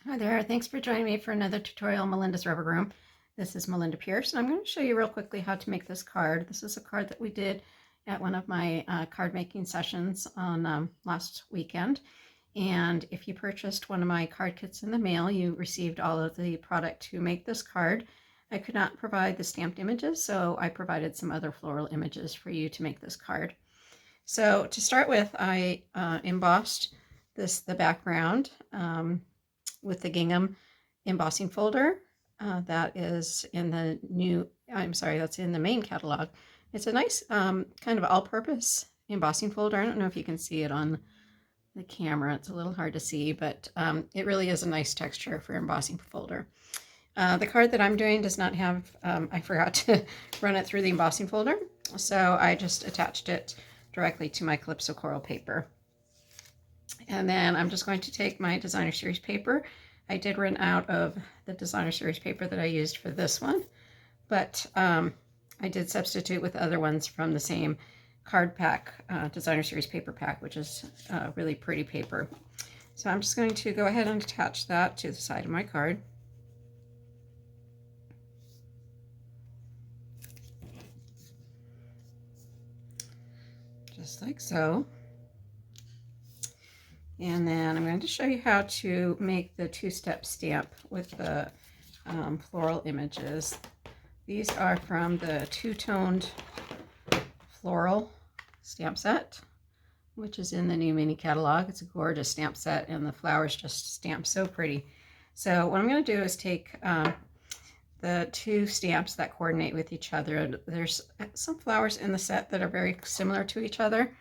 Hi there, thanks for joining me for another tutorial in Melinda's Rubber Room. This is Melinda Pierce, and I'm going to show you real quickly how to make this card. This is a card that we did at one of my card making sessions on last weekend. And if you purchased one of my card kits in the mail, you received all of the product to make this card. I could not provide the stamped images, so I provided some other floral images for you to make this card. So to start with, I embossed the background with the gingham embossing folder that is in the that's in the main catalog. It's a nice kind of all-purpose embossing folder. I don't know if you can see it on the camera. It's a little hard to see, but it really is a nice texture for embossing folder. The card that I'm doing does not have, I forgot to run it through the embossing folder, so I just attached it directly to my Calypso Coral paper. And then I'm just going to take my Designer Series paper. I did run out of the Designer Series paper that I used for this one, but I did substitute with other ones from the same card pack, Designer Series paper pack, which is really pretty paper. So I'm just going to go ahead and attach that to the side of my card. Just like so. And then I'm going to show you how to make the two-step stamp with the floral images. These are from the two-toned floral stamp set, which is in the new mini catalog. It's a gorgeous stamp set, and the flowers just stamp so pretty. So what I'm going to do is take the two stamps that coordinate with each other. There's some flowers in the set that are very similar to each other.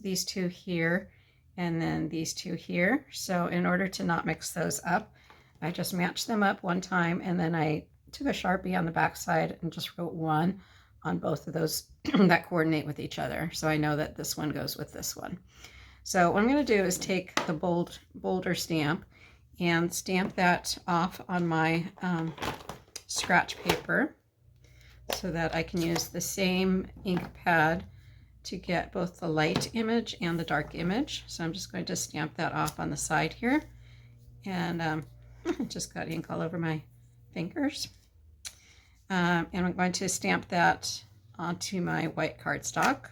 These two here, and then these two here. So in order to not mix those up, I just matched them up one time, and then I took a Sharpie on the back side and just wrote 1 on both of those that coordinate with each other. So I know that this one goes with this one. So what I'm going to do is take the bolder stamp and stamp that off on my scratch paper so that I can use the same ink pad to get both the light image and the dark image. So I'm just going to stamp that off on the side here, and just got ink all over my fingers. And I'm going to stamp that onto my white cardstock,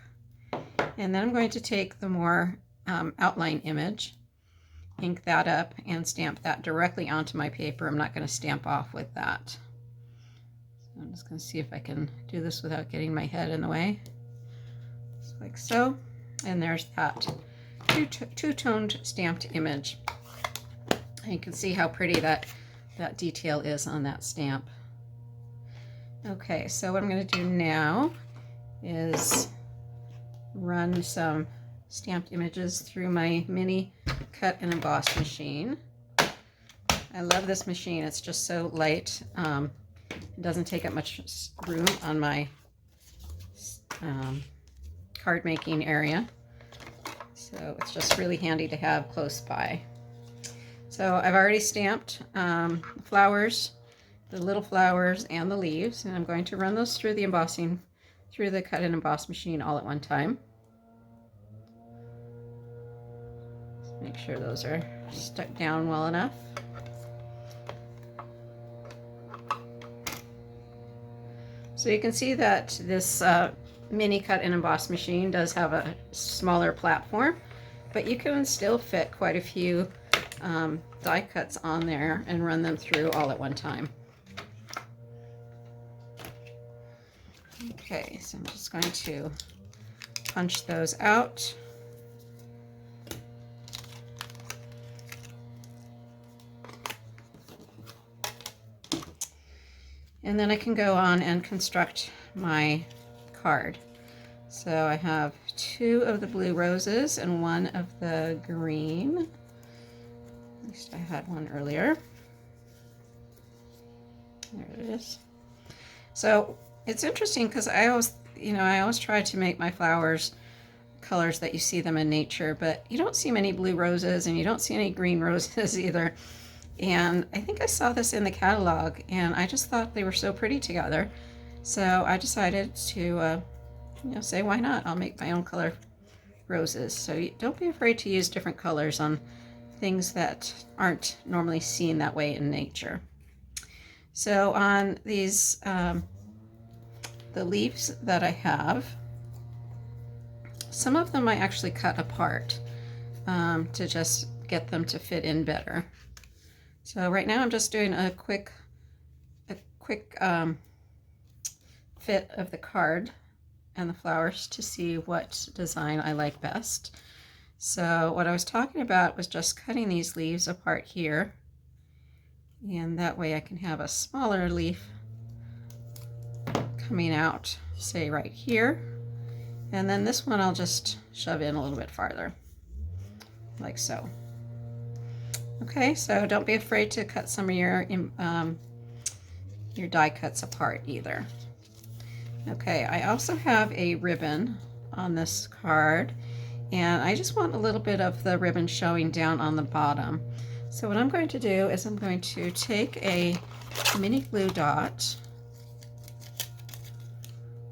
and then I'm going to take the more outline image, ink that up, and stamp that directly onto my paper. I'm not going to stamp off with that. So I'm just going to see if I can do this without getting my head in the way. Like so, and there's that two-toned stamped image. And you can see how pretty that detail is on that stamp. Okay, so what I'm going to do now is run some stamped images through my mini cut and emboss machine. I love this machine. It's just so light. It doesn't take up much room on my card making area, so it's just really handy to have close by. So I've already stamped flowers, the little flowers and the leaves, and I'm going to run those through the cut and emboss machine all at one time. Just make sure those are stuck down well enough. So you can see that this mini cut and emboss machine does have a smaller platform, but you can still fit quite a few die cuts on there and run them through all at one time. Okay, so I'm just going to punch those out. And then I can go on and construct my card. So I have 2 of the blue roses and 1 of the green. At least I had one earlier. There it is. So it's interesting because I always try to make my flowers colors that you see them in nature, but you don't see many blue roses and you don't see any green roses either. And I think I saw this in the catalog, and I just thought they were so pretty together. So I decided to, say, why not? I'll make my own color roses. So don't be afraid to use different colors on things that aren't normally seen that way in nature. So on these, the leaves that I have, some of them I actually cut apart to just get them to fit in better. So right now I'm just doing a quick fit of the card and the flowers to see what design I like best. So what I was talking about was just cutting these leaves apart here, and that way I can have a smaller leaf coming out, say right here, and then this one I'll just shove in a little bit farther, like so. Okay, so don't be afraid to cut some of your die cuts apart either. Okay, I also have a ribbon on this card, and I just want a little bit of the ribbon showing down on the bottom. So what I'm going to do is I'm going to take a mini glue dot.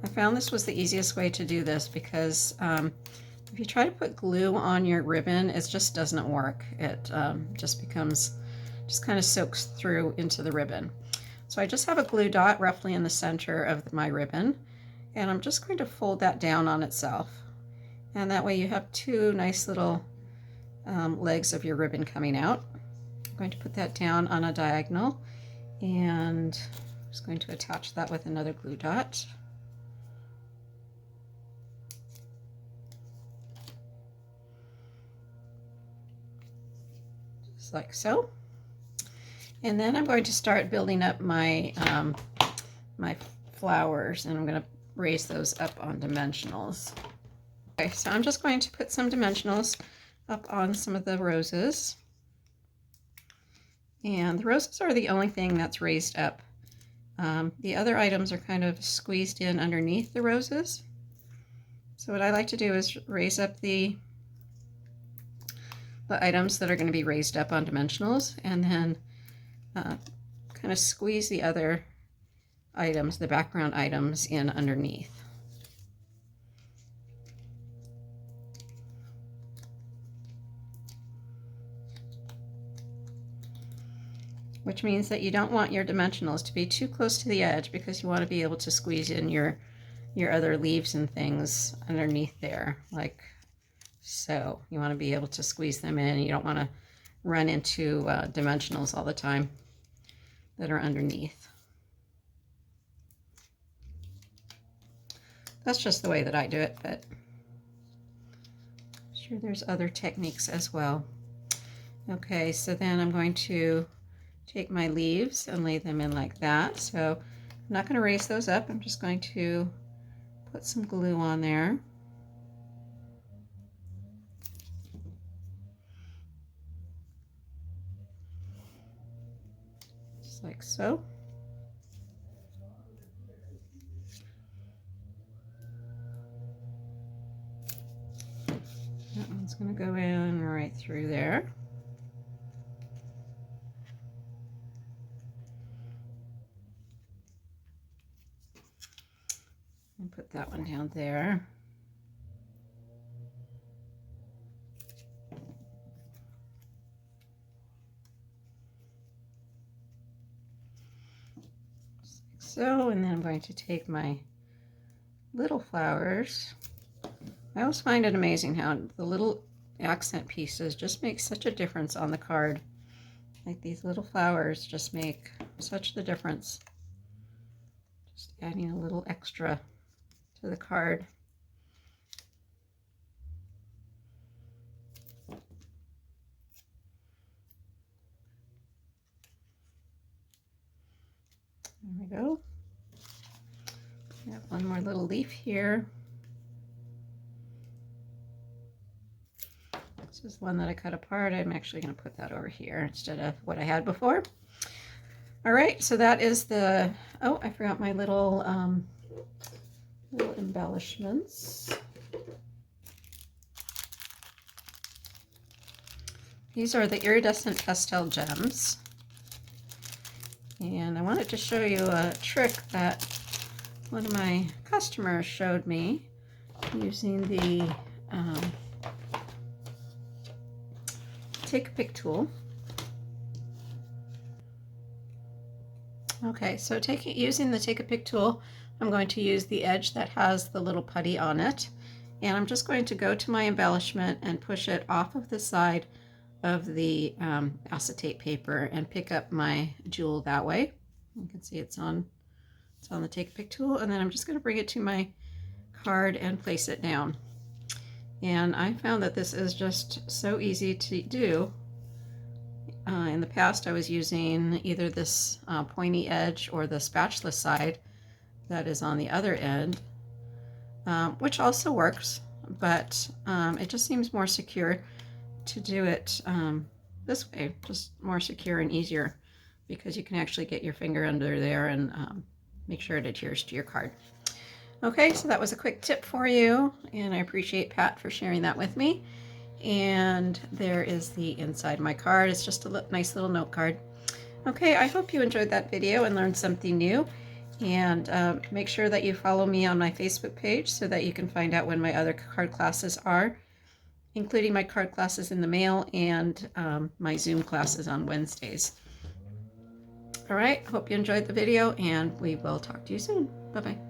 I found this was the easiest way to do this because if you try to put glue on your ribbon, it just doesn't work. It just kind of soaks through into the ribbon. So I just have a glue dot roughly in the center of my ribbon, and I'm just going to fold that down on itself. And that way you have two nice little legs of your ribbon coming out. I'm going to put that down on a diagonal, and I'm just going to attach that with another glue dot. Just like so. And then I'm going to start building up my my flowers, and I'm going to raise those up on dimensionals. Okay, so I'm just going to put some dimensionals up on some of the roses. And the roses are the only thing that's raised up. The other items are kind of squeezed in underneath the roses. So what I like to do is raise up the items that are going to be raised up on dimensionals, and then kind of squeeze the other items, the background items, in underneath. Which means that you don't want your dimensionals to be too close to the edge, because you want to be able to squeeze in your other leaves and things underneath there, like so. You want to be able to squeeze them in. You don't want to run into dimensionals all the time that are underneath. That's just the way that I do it, but I'm sure there's other techniques as well. Okay, so then I'm going to take my leaves and lay them in like that. So I'm not going to raise those up. I'm just going to put some glue on there. Just like so. That one's going to go in right through there. And put that one down there. Just like so, and then I'm going to take my little flowers. I always find it amazing how the little accent pieces just make such a difference on the card. Like these little flowers just make such the difference. Just adding a little extra to the card. There we go. I have one more little leaf here. This is one that I cut apart. I'm actually going to put that over here instead of what I had before. All right, so that is the, oh, I forgot my little little embellishments. These are the iridescent pastel gems. And I wanted to show you a trick that one of my customers showed me using the Take-A-Pick tool. Okay, so using the Take-A-Pick tool, I'm going to use the edge that has the little putty on it, and I'm just going to go to my embellishment and push it off of the side of the acetate paper and pick up my jewel that way. You can see it's on the Take-A-Pick tool, and then I'm just going to bring it to my card and place it down. And I found that this is just so easy to do. In the past I was using either this pointy edge or the spatula side that is on the other end, which also works, but it just seems more secure to do it this way, just more secure and easier, because you can actually get your finger under there and make sure it adheres to your card. Okay, so that was a quick tip for you, and I appreciate Pat for sharing that with me. And there is the inside of my card. It's just a nice little note card. Okay, I hope you enjoyed that video and learned something new. And make sure that you follow me on my Facebook page so that you can find out when my other card classes are, including my card classes in the mail and my Zoom classes on Wednesdays. All right, hope you enjoyed the video, and we will talk to you soon. Bye-bye.